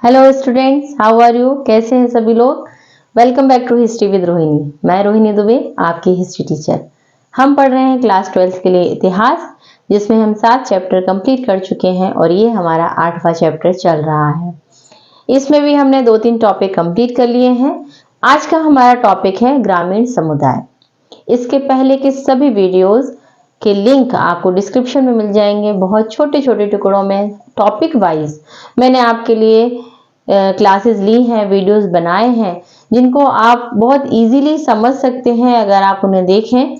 Hello students, how are you? कैसे हैं सभी लोग? Welcome back to history with Rohini. मैं रोहिणी दुबे, आपकी हिस्ट्री टीचर। हम पढ़ रहे हैं क्लास 12 के लिए इतिहास, जिसमें हम 7 चैप्टर कंप्लीट कर चुके हैं और ये हमारा 8वां चैप्टर चल रहा है। इसमें भी हमने 2-3 टॉपिक कंप्लीट कर लिए हैं। आज का हमारा टॉपिक है ग्रामीण समुदाय। इसके पहले के सभी वीडियोस के लिंक आपको डिस्क्रिप्शन में मिल जाएंगे। बहुत छोटे छोटे टुकड़ों में टॉपिक वाइज मैंने आपके लिए क्लासेस ली हैं, वीडियोस बनाए हैं, जिनको आप बहुत इजीली समझ सकते हैं। अगर आप उन्हें देखें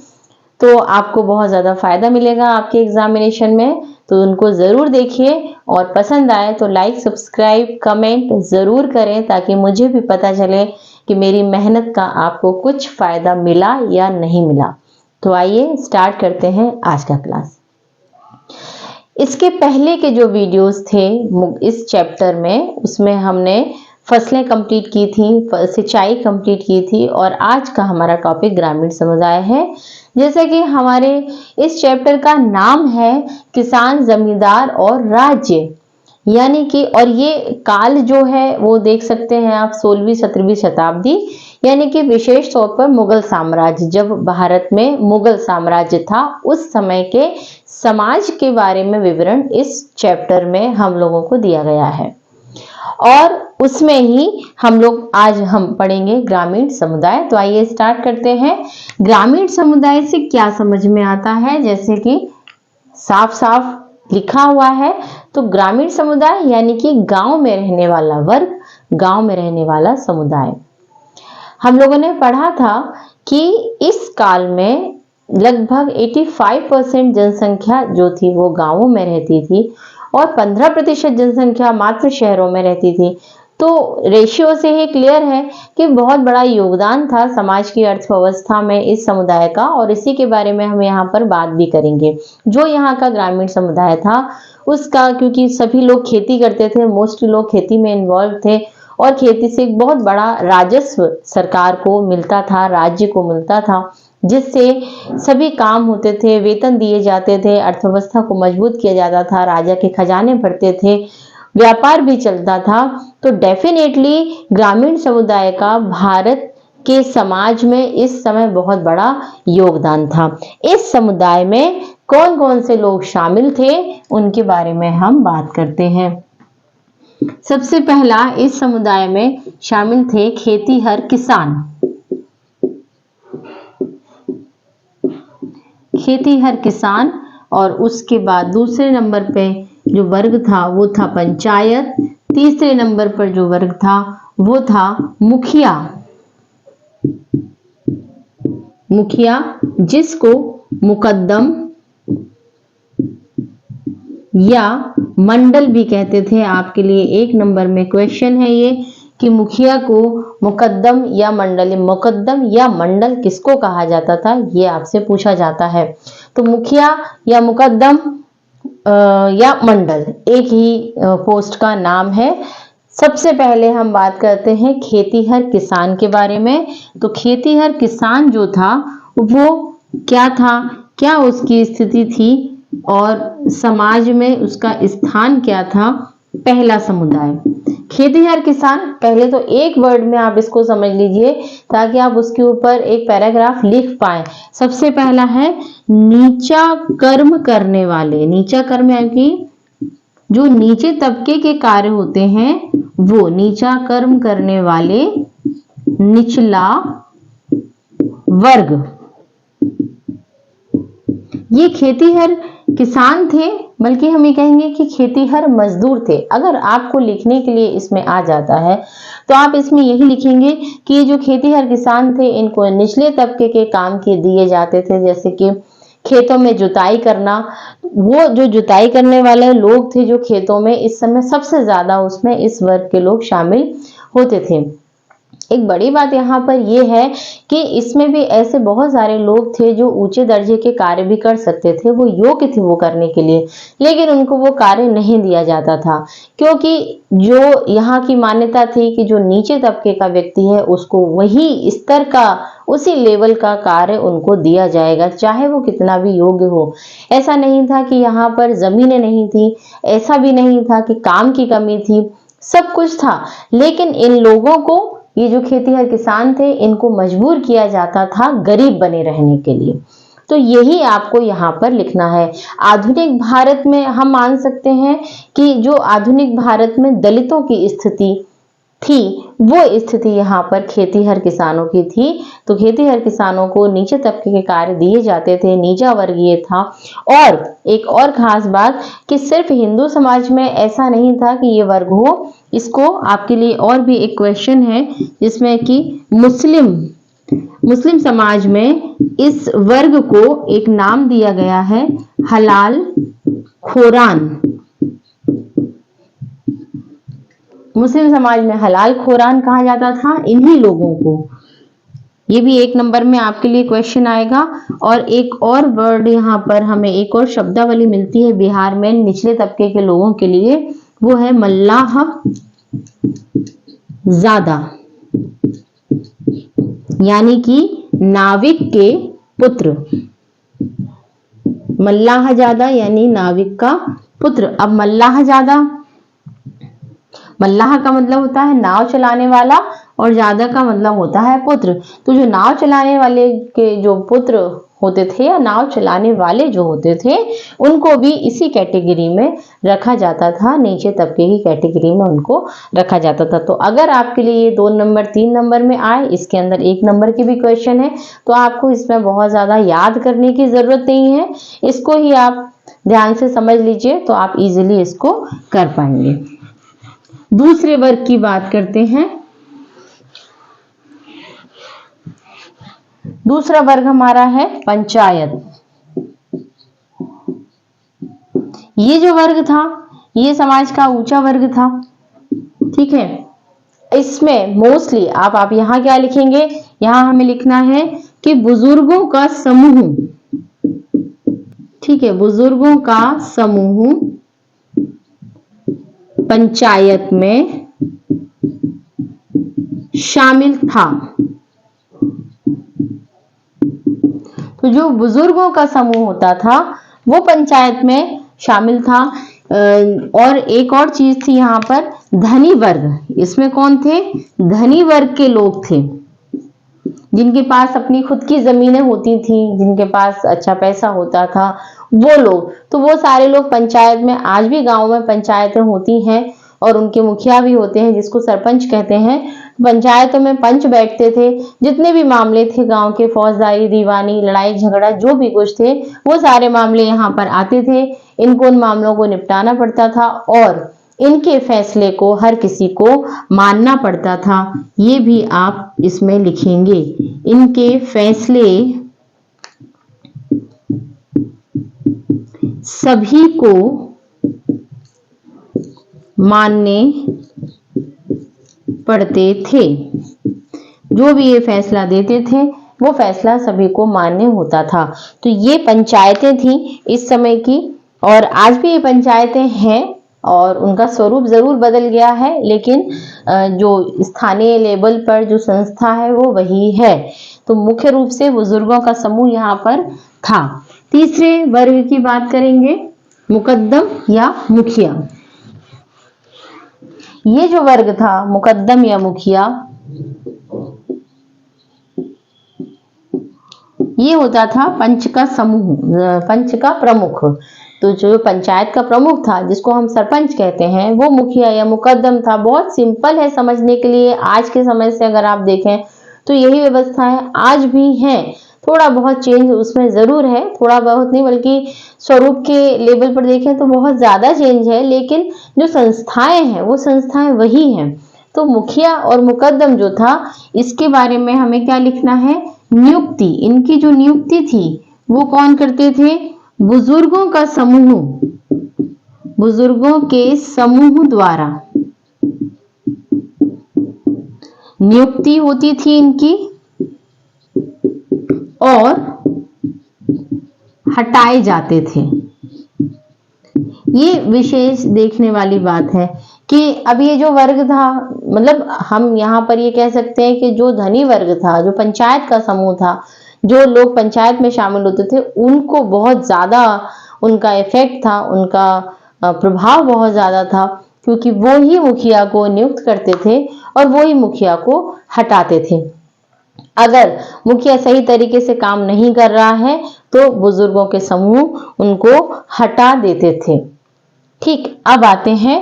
तो आपको बहुत ज़्यादा फायदा मिलेगा आपके एग्जामिनेशन में। तो उनको ज़रूर देखिए और पसंद आए तो लाइक, सब्सक्राइब, कमेंट ज़रूर करें, ताकि मुझे भी पता चले कि मेरी मेहनत का आपको कुछ फायदा मिला या नहीं मिला। तो आइए स्टार्ट करते हैं आज का क्लास। इसके पहले के जो वीडियोस थे इस चैप्टर में, उसमें हमने फसलें कंप्लीट की थी, सिंचाई कंप्लीट की थी, और आज का हमारा टॉपिक ग्रामीण समुदाय है। जैसे कि हमारे इस चैप्टर का नाम है किसान, जमींदार और राज्य, यानी कि, और ये काल जो है वो देख सकते हैं आप 16वीं-17वीं शताब्दी, यानी कि विशेष तौर पर मुगल साम्राज्य, जब भारत में मुगल साम्राज्य था उस समय के समाज के बारे में विवरण इस चैप्टर में हम लोगों को दिया गया है। और उसमें ही आज हम पढ़ेंगे ग्रामीण समुदाय। तो आइए स्टार्ट करते हैं। ग्रामीण समुदाय से क्या समझ में आता है? जैसे कि साफ साफ लिखा हुआ है, तो ग्रामीण समुदाय यानी कि गांव में रहने वाला वर्ग, गांव में रहने वाला समुदाय। हम लोगों ने पढ़ा था कि इस काल में लगभग 85% जनसंख्या जो थी वो गांवों में रहती थी और 15% जनसंख्या मात्र शहरों में रहती थी। तो रेशियो से ही क्लियर है कि बहुत बड़ा योगदान था समाज की अर्थव्यवस्था में इस समुदाय का, और इसी के बारे में हम यहाँ पर बात भी करेंगे। जो यहाँ का ग्रामीण समुदाय था उसका, क्योंकि सभी लोग खेती करते थे, मोस्टली लोग खेती में इन्वॉल्व थे, और खेती से एक बहुत बड़ा राजस्व सरकार को मिलता था, राज्य को मिलता था, जिससे सभी काम होते थे, वेतन दिए जाते थे, अर्थव्यवस्था को मजबूत किया जाता था, राजा के खजाने भरते थे, व्यापार भी चलता था। तो डेफिनेटली ग्रामीण समुदाय का भारत के समाज में इस समय बहुत बड़ा योगदान था। इस समुदाय में कौन कौन से लोग शामिल थे उनके बारे में हम बात करते हैं। सबसे पहला इस समुदाय में शामिल थे खेतीहर किसान। खेतीहर किसान, और उसके बाद दूसरे नंबर पे जो वर्ग था वो था पंचायत। तीसरे नंबर पर जो वर्ग था वो था मुखिया। मुखिया जिसको मुकद्दम या मंडल भी कहते थे। आपके लिए 1 नंबर में क्वेश्चन है ये कि मुखिया को मुकद्दम या मंडल, मुकद्दम या मंडल किसको कहा जाता था, ये आपसे पूछा जाता है। तो मुखिया या मुकद्दम या मंडल एक ही पोस्ट का नाम है। सबसे पहले हम बात करते हैं खेतीहर किसान के बारे में। तो खेतीहर किसान जो था वो क्या था, क्या उसकी स्थिति थी और समाज में उसका स्थान क्या था। पहला समुदाय खेतीहर किसान, पहले तो एक वर्ड में आप इसको समझ लीजिए ताकि आप उसके ऊपर एक पैराग्राफ लिख पाए। सबसे पहला है नीचा कर्म करने वाले। नीचा कर्म यानी कि जो नीचे तबके के कार्य होते हैं वो नीचा कर्म करने वाले, निचला वर्ग, ये खेतीहर किसान थे, बल्कि हम ये कहेंगे कि खेतीहर मजदूर थे। अगर आपको लिखने के लिए इसमें आ जाता है तो आप इसमें यही लिखेंगे कि ये जो खेतीहर किसान थे इनको निचले तबके के काम के दिए जाते थे, जैसे कि खेतों में जुताई करना। वो जो जुताई करने वाले लोग थे जो खेतों में, इस समय सबसे ज्यादा उसमें इस वर्ग के लोग शामिल होते थे। एक बड़ी बात यहाँ पर यह है कि इसमें भी ऐसे बहुत सारे लोग थे जो ऊंचे दर्जे के कार्य भी कर सकते थे, वो योग्य थे वो करने के लिए, लेकिन उनको वो कार्य नहीं दिया जाता था, क्योंकि जो यहाँ की मान्यता थी कि जो नीचे तबके का व्यक्ति है उसको वही स्तर का, उसी लेवल का कार्य उनको दिया जाएगा, चाहे वो कितना भी योग्य हो। ऐसा नहीं था कि यहाँ पर जमीनें नहीं थी, ऐसा भी नहीं था कि काम की कमी थी, सब कुछ था, लेकिन इन लोगों को, ये जो खेतीहर किसान थे, इनको मजबूर किया जाता था गरीब बने रहने के लिए। तो यही आपको यहाँ पर लिखना है। आधुनिक भारत में हम मान सकते हैं कि जो आधुनिक भारत में दलितों की स्थिति थी, वो स्थिति यहाँ पर खेतीहर किसानों की थी। तो खेतीहर किसानों को नीचे तबके के कार्य दिए जाते थे, नीचा वर्गीय था। और एक और खास बात कि सिर्फ हिंदू समाज में ऐसा नहीं था कि ये वर्ग हो, इसको आपके लिए और भी एक क्वेश्चन है जिसमें कि मुस्लिम समाज में इस वर्ग को एक नाम दिया गया है, हलाल खोरान। मुस्लिम समाज में हलाल खोरान कहा जाता था इन्हीं लोगों को। ये भी 1 नंबर में आपके लिए क्वेश्चन आएगा। और एक और वर्ड यहाँ पर हमें, एक और शब्दावली मिलती है बिहार में निचले तबके के लोगों के लिए, वो है मल्लाह ज़ादा, यानी कि नाविक के पुत्र। मल्लाह ज़ादा यानी नाविक का पुत्र। अब मल्लाह ज़ादा, मल्लाह का मतलब होता है नाव चलाने वाला और ज़ादा का मतलब होता है पुत्र। तो जो नाव चलाने वाले के जो पुत्र होते थे या नाव चलाने वाले जो होते थे, उनको भी इसी कैटेगरी में रखा जाता था, नीचे तबके की कैटेगरी में उनको रखा जाता था। तो अगर आपके लिए ये 2 नंबर 3 नंबर में आए, इसके अंदर 1 नंबर के भी क्वेश्चन है, तो आपको इसमें बहुत ज्यादा याद करने की जरूरत नहीं है, इसको ही आप ध्यान से समझ लीजिए तो आप इजिली इसको कर पाएंगे। दूसरे वर्ग की बात करते हैं। दूसरा वर्ग हमारा है पंचायत। ये जो वर्ग था, ये समाज का ऊंचा वर्ग था, ठीक है। इसमें मोस्टली आप यहां क्या लिखेंगे, यहां हमें लिखना है कि बुजुर्गों का समूह, ठीक है, बुजुर्गों का समूह पंचायत में शामिल था। तो जो बुजुर्गों का समूह होता था वो पंचायत में शामिल था। और एक और चीज थी यहाँ पर, धनी वर्ग। इसमें कौन थे, धनी वर्ग के लोग थे, जिनके पास अपनी खुद की जमीनें होती थी, जिनके पास अच्छा पैसा होता था, वो लोग। तो वो सारे लोग पंचायत में, आज भी गांव में पंचायतें होती हैं और उनके मुखिया भी होते हैं जिसको सरपंच कहते हैं। पंचायतों में पंच बैठते थे, जितने भी मामले थे गांव के, फौजदारी, दीवानी, लड़ाई झगड़ा, जो भी कुछ थे, वो सारे मामले यहाँ पर आते थे। इनको उन मामलों को निपटाना पड़ता था और इनके फैसले को हर किसी को मानना पड़ता था। ये भी आप इसमें लिखेंगे, इनके फैसले सभी को मानने पड़ते थे। जो भी ये फैसला देते थे वो फैसला सभी को मान्य होता था। तो ये पंचायतें थी इस समय की, और आज भी ये पंचायतें हैं और उनका स्वरूप जरूर बदल गया है, लेकिन जो स्थानीय लेवल पर जो संस्था है वो वही है। तो मुख्य रूप से बुजुर्गों का समूह यहाँ पर था। तीसरे वर्ग की बात करेंगे, मुकद्दम या मुखिया। ये जो वर्ग था मुकद्दम या मुखिया, ये होता था पंच का समूह, पंच का प्रमुख। तो जो पंचायत का प्रमुख था, जिसको हम सरपंच कहते हैं, वो मुखिया या मुकद्दम था। बहुत सिंपल है समझने के लिए। आज के समय से अगर आप देखें तो यही व्यवस्थाएं आज भी हैं। थोड़ा बहुत चेंज उसमें जरूर है, थोड़ा बहुत नहीं बल्कि स्वरूप के लेवल पर देखें तो बहुत ज्यादा चेंज है, लेकिन जो संस्थाएं हैं वो संस्थाएं वही हैं। तो मुखिया और मुकद्दम जो था, इसके बारे में हमें क्या लिखना है, नियुक्ति। इनकी जो नियुक्ति थी वो कौन करते थे, बुजुर्गों का समूह, बुजुर्गों के समूह द्वारा नियुक्ति होती थी इनकी, और हटाए जाते थे। ये विशेष देखने वाली बात है कि अब ये जो वर्ग था, मतलब हम यहाँ पर ये कह सकते हैं कि जो धनी वर्ग था, जो पंचायत का समूह था, जो लोग पंचायत में शामिल होते थे, उनको बहुत ज्यादा उनका इफेक्ट था, उनका प्रभाव बहुत ज्यादा था। क्योंकि वो ही मुखिया को नियुक्त करते थे और वो ही मुखिया को हटाते थे। अगर मुखिया सही तरीके से काम नहीं कर रहा है तो बुजुर्गों के समूह उनको हटा देते थे। ठीक, अब आते हैं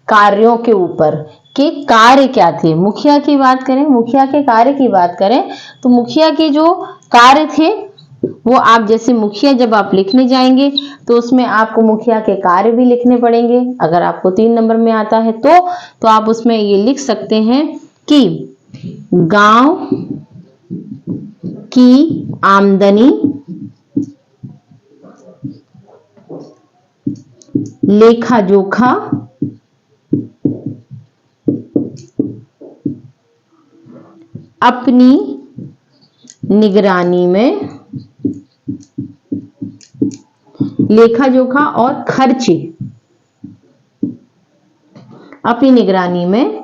कार्यों के ऊपर कि कार्य क्या थे। मुखिया की बात करें, मुखिया के कार्य की बात करें तो मुखिया के जो कार्य थे वो आप जैसे मुखिया जब आप लिखने जाएंगे तो उसमें आपको मुखिया के कार्य भी लिखने पड़ेंगे। अगर आपको 3 नंबर में आता है तो आप उसमें ये लिख सकते हैं कि गांव की आमदनी, लेखा जोखा, अपनी निगरानी में, लेखा जोखा और खर्चे अपनी निगरानी में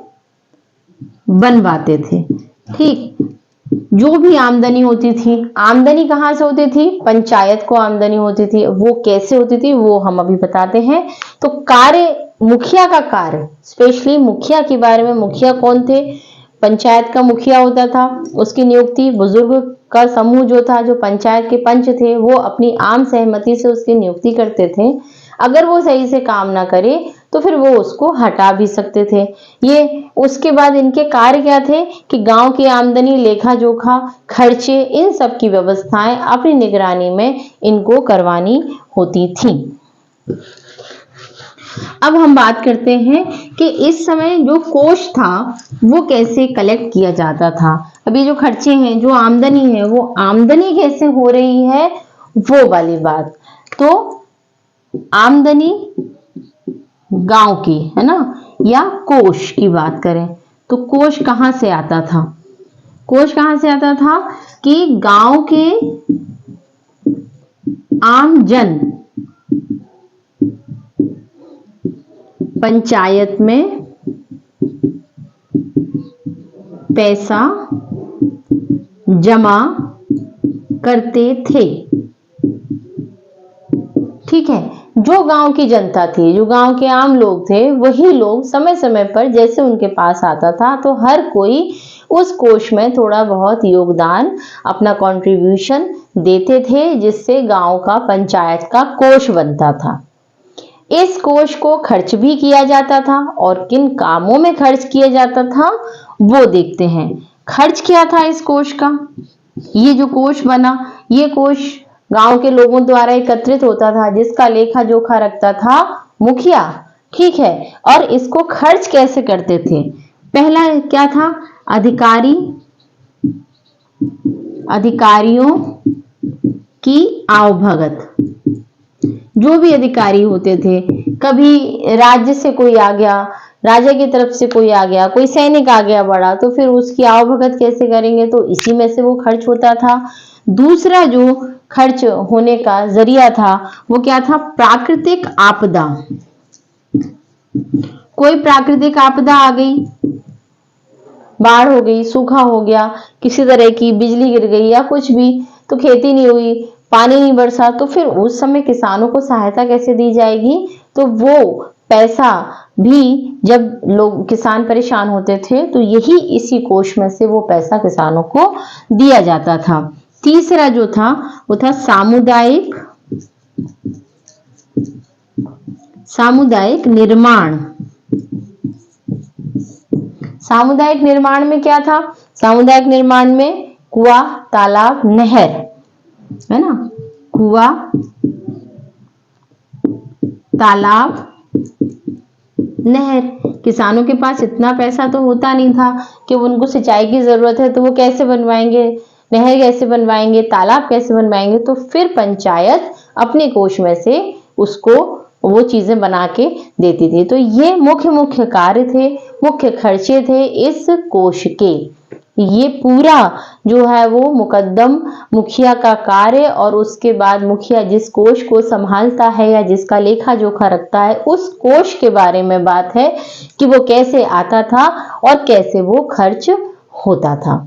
बनवाते थे। ठीक, जो भी आमदनी होती थी, आमदनी कहां से होती थी? पंचायत को आमदनी होती थी। वो कैसे होती थी वो हम अभी बताते हैं। तो कार्य, मुखिया का कार्य, स्पेशली मुखिया के बारे में, मुखिया कौन थे? पंचायत का मुखिया होता था, उसकी नियुक्ति बुजुर्ग का समूह जो था, जो पंचायत के पंच थे, वो अपनी आम सहमति से उसकी नियुक्ति करते थे। अगर वो सही से काम ना करे तो फिर वो उसको हटा भी सकते थे। ये उसके बाद इनके कार्य क्या थे कि गांव की आमदनी, लेखा जोखा, खर्चे, इन सब की व्यवस्थाएं अपनी निगरानी में इनको करवानी होती थी। अब हम बात करते हैं कि इस समय जो कोष था वो कैसे कलेक्ट किया जाता था। अभी जो खर्चे हैं, जो आमदनी है, वो आमदनी कैसे हो रही है वो वाली बात। तो आमदनी गांव की है ना, या कोष की बात करें तो कोष कहां से आता था? कोष कहां से आता था कि गांव के आम जन पंचायत में पैसा जमा करते थे। ठीक है, जो गांव की जनता थी, जो गांव के आम लोग थे, वही लोग समय समय पर जैसे उनके पास आता था तो हर कोई उस कोष में थोड़ा बहुत योगदान, अपना कंट्रीब्यूशन देते थे, जिससे गांव का, पंचायत का कोष बनता था। इस कोष को खर्च भी किया जाता था और किन कामों में खर्च किया जाता था वो देखते हैं। खर्च क्या था इस कोष का? ये जो कोष बना, ये कोष गांव के लोगों द्वारा एकत्रित होता था, जिसका लेखा जोखा रखता था मुखिया। ठीक है, और इसको खर्च कैसे करते थे? पहला क्या था? अधिकारी, अधिकारियों की आवभगत। जो भी अधिकारी होते थे, कभी राज्य से कोई आ गया, राजा की तरफ से कोई आ गया, कोई सैनिक आ गया बड़ा, तो फिर उसकी आवभगत कैसे करेंगे? तो इसी में से वो खर्च होता था। दूसरा जो खर्च होने का जरिया था वो क्या था? प्राकृतिक आपदा। कोई प्राकृतिक आपदा आ गई, बाढ़ हो गई, सूखा हो गया, किसी तरह की बिजली गिर गई या कुछ भी, तो खेती नहीं हुई, पानी नहीं बरसा, तो फिर उस समय किसानों को सहायता कैसे दी जाएगी? तो वो पैसा भी, जब लोग, किसान परेशान होते थे तो यही इसी कोष में से वो पैसा किसानों को दिया जाता था। तीसरा जो था वो था सामुदायिक, सामुदायिक निर्माण। सामुदायिक निर्माण में क्या था? सामुदायिक निर्माण में कुआं, तालाब, नहर, है ना, कुआं, तालाब, नहर। किसानों के पास इतना पैसा तो होता नहीं था कि उनको सिंचाई की जरूरत है, तो वो कैसे बनवाएंगे? नहर कैसे बनवाएंगे? तालाब कैसे बनवाएंगे? तो फिर पंचायत अपने कोष में से उसको वो चीजें बना के देती थी। तो ये मुख्य मुख्य कार्य थे, मुख्य खर्चे थे इस कोष के। ये पूरा जो है वो मुकद्दम मुखिया का कार्य, और उसके बाद मुखिया जिस कोष को संभालता है या जिसका लेखा जोखा रखता है, उस कोष के बारे में बात है कि वो कैसे आता था और कैसे वो खर्च होता था।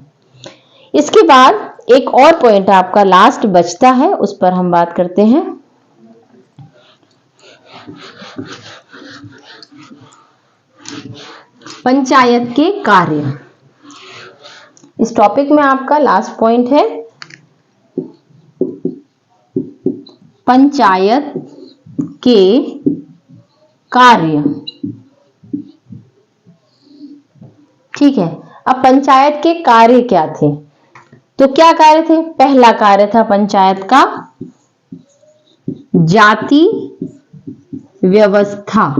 इसके बाद एक और पॉइंट आपका लास्ट बचता है, उस पर हम बात करते हैं। पंचायत के कार्य। इस टॉपिक में आपका लास्ट पॉइंट है पंचायत के कार्य। ठीक है, अब पंचायत के कार्य क्या थे? तो क्या कार्य थे? पहला कार्य था पंचायत का जाति व्यवस्था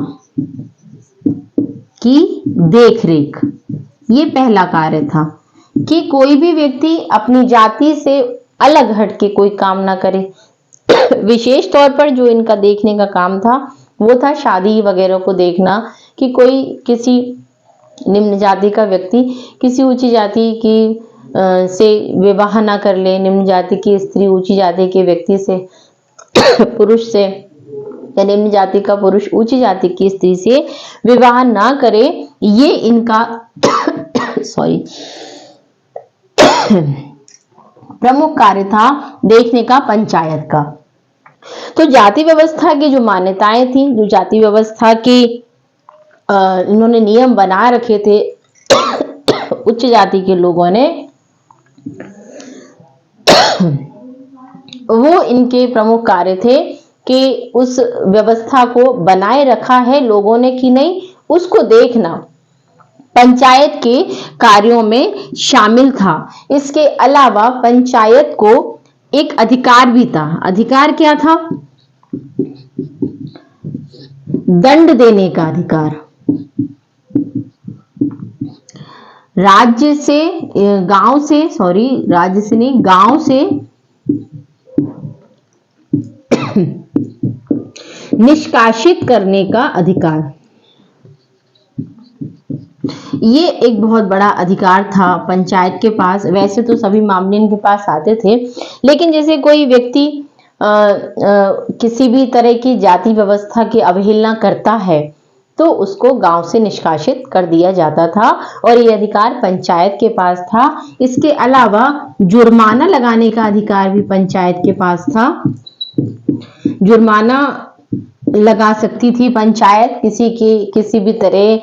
की देखरेख। ये पहला कार्य था कि कोई भी व्यक्ति अपनी जाति से अलग हटके कोई काम ना करे। विशेष तौर पर जो इनका देखने का काम था वो था शादी वगैरह को देखना, कि कोई किसी निम्न जाति का व्यक्ति किसी ऊंची जाति की से विवाह ना कर ले, निम्न जाति की स्त्री ऊंची जाति के व्यक्ति से पुरुष से, या निम्न जाति का पुरुष ऊंची जाति की स्त्री से विवाह ना करे, ये इनका सॉरी प्रमुख कार्य था देखने का पंचायत का। तो जाति व्यवस्था की जो मान्यताएं थी, जो जाति व्यवस्था की इन्होंने नियम बना रखे थे उच्च जाति के लोगों ने, वो इनके प्रमुख कार्य थे कि उस व्यवस्था को बनाए रखा है लोगों ने कि नहीं, उसको देखना पंचायत के कार्यों में शामिल था। इसके अलावा पंचायत को एक अधिकार भी था। अधिकार क्या था? दंड देने का अधिकार। राज्य से गांव से राज्य से नहीं, गांव से निष्कासित करने का अधिकार। ये एक बहुत बड़ा अधिकार था पंचायत के पास। वैसे तो सभी मामले इनके पास आते थे, लेकिन जैसे कोई व्यक्ति किसी भी तरह की जाति व्यवस्था की अवहेलना करता है तो उसको गांव से निष्कासित कर दिया जाता था, और ये अधिकार पंचायत के पास था। इसके अलावा जुर्माना लगाने का अधिकार भी पंचायत के पास था। जुर्माना लगा सकती थी पंचायत किसी भी तरह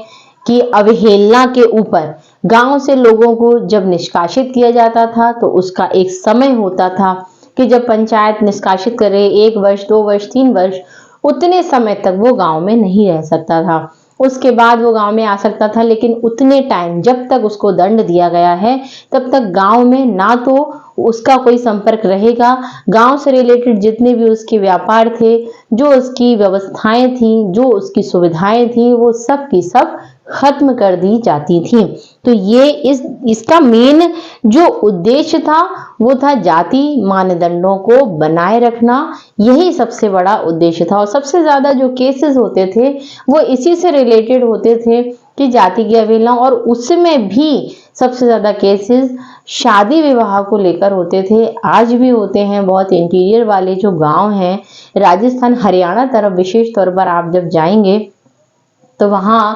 की अवहेलना के ऊपर। गांव से लोगों को जब निष्कासित किया जाता था तो उसका एक समय होता था कि जब पंचायत निष्कासित करे, 1 वर्ष 2 वर्ष 3 वर्ष, उतने समय तक वो गांव में नहीं रह सकता था। उसके बाद वो गांव में आ सकता था, लेकिन उतने टाइम जब तक उसको दंड दिया गया है तब तक गांव में ना तो उसका कोई संपर्क रहेगा, गांव से रिलेटेड जितने भी उसके व्यापार थे, जो उसकी व्यवस्थाएं थी, जो उसकी सुविधाएं थी, वो सब की सब खत्म कर दी जाती थी। तो ये इसका मेन जो उद्देश्य था वो था जाति मानदंडों को बनाए रखना। यही सबसे बड़ा उद्देश्य था, और सबसे ज्यादा जो केसेस होते थे वो इसी से रिलेटेड होते थे कि जाति की अवहेलना, और उसमें भी सबसे ज्यादा केसेस शादी विवाह को लेकर होते थे। आज भी होते हैं। बहुत इंटीरियर वाले जो गांव हैं, राजस्थान हरियाणा तरफ विशेष तौर पर आप जब जाएंगे तो वहां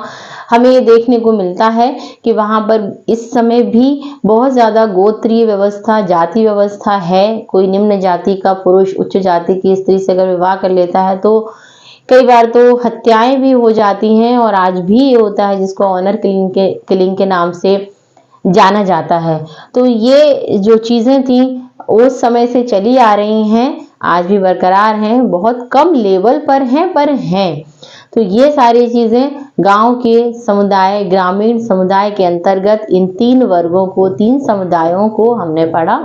हमें ये देखने को मिलता है कि वहां पर इस समय भी बहुत ज्यादा गोत्रीय व्यवस्था, जाति व्यवस्था है। कोई निम्न जाति का पुरुष उच्च जाति की स्त्री से अगर विवाह कर लेता है तो कई बार तो हत्याएं भी हो जाती हैं, और आज भी ये होता है जिसको ऑनर किलिंग के नाम से जाना जाता है। तो ये जो चीजें थी उस समय से चली आ रही हैं, आज भी बरकरार हैं, बहुत कम लेवल पर हैं पर हैं। तो ये सारी चीजें गांव के समुदाय, ग्रामीण समुदाय के अंतर्गत इन 3 वर्गों को, 3 समुदायों को हमने पढ़ा।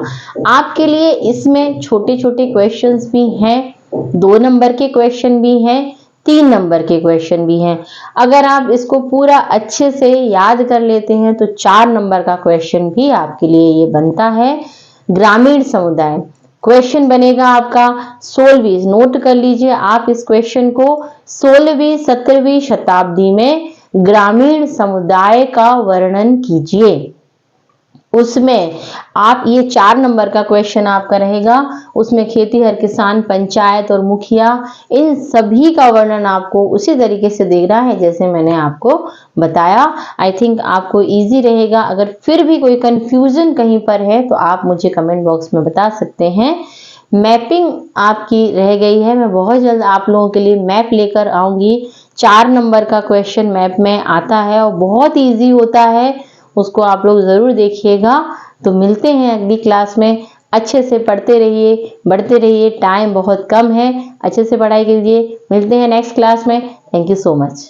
आपके लिए इसमें छोटे छोटे क्वेश्चंस भी हैं, 2 नंबर के क्वेश्चन भी हैं, 3 नंबर के क्वेश्चन भी हैं। अगर आप इसको पूरा अच्छे से याद कर लेते हैं तो 4 नंबर का क्वेश्चन भी आपके लिए ये बनता है। ग्रामीण समुदाय क्वेश्चन बनेगा आपका 16वीं, नोट कर लीजिए आप इस क्वेश्चन को, 16वीं 17वीं शताब्दी में ग्रामीण समुदाय का वर्णन कीजिए। उसमें आप ये 4 नंबर का क्वेश्चन आपका रहेगा। उसमें खेतीहर किसान, पंचायत और मुखिया, इन सभी का वर्णन आपको उसी तरीके से देना है जैसे मैंने आपको बताया। आई थिंक आपको इजी रहेगा। अगर फिर भी कोई कंफ्यूजन कहीं पर है तो आप मुझे कमेंट बॉक्स में बता सकते हैं। मैपिंग आपकी रह गई है, मैं बहुत जल्द आप लोगों के लिए मैप लेकर आऊंगी 4 नंबर का क्वेश्चन मैप में आता है और बहुत इजी होता है, उसको आप लोग ज़रूर देखिएगा। तो मिलते हैं अगली क्लास में। अच्छे से पढ़ते रहिए, बढ़ते रहिए, टाइम बहुत कम है, अच्छे से पढ़ाई कीजिए। मिलते हैं नेक्स्ट क्लास में। Thank you so much.